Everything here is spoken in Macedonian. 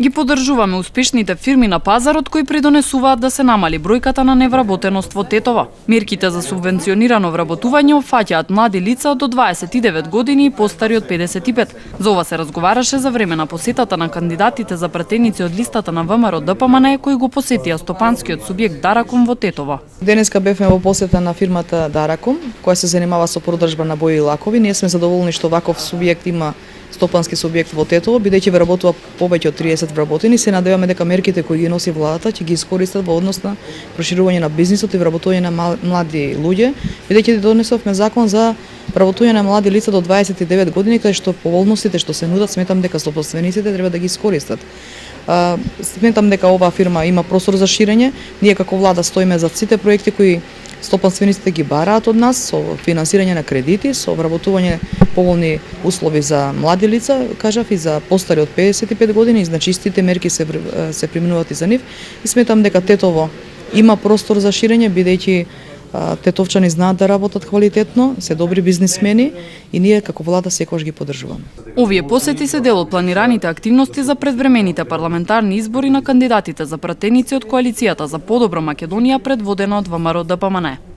Ги поддржуваме успешните фирми на пазарот кои придонесуваат да се намали бројката на невработеност во Тетово. Мерките за субвенционирано вработување опфаќаат млади лица до 29 години и постари од 55. За ова се разговараше за време на посетата на кандидатите за пратеници од листата на ВМРО ДПМН кои го посетија стопанскиот субјект Даракум во Тетово. Денеска бевме во посета на фирмата Даракум, која се занимава со продржба на бои и лакови. Ние сме задоволни што ваков субјект има стопански субјект во Тетово, бидејќи вработува повеќе од 30 вработени, се надеваме дека мерките кои ги носи владата ќе ги искористат во однос на проширување на бизнисот и вработување на млади луѓе, бидејќи донесовме закон за вработување на млади лица до 29 години, каде што поволностите што се нудат, сметам дека собствениците треба да ги искористат. Сметам дека оваа фирма има простор за ширење. Ние како влада стоиме за сите проекти кои стопанствениците ги бараат од нас, со финансирање на кредити, со вработување поволни услови за млади лица, кажав, и за постари од 55 години, значи истите мерки се применуваат и за нив. И сметам дека Тетово има простор за ширење, бидејќи тетовчани знаат да работат квалитетно, се добри бизнисмени и ние како влада секогаш ги поддржуваме. Овие посети се дел од планираните активности за предвремените парламентарни избори на кандидатите за пратеници од коалицијата за подобра Македонија предводена од ВМРО ДПМН.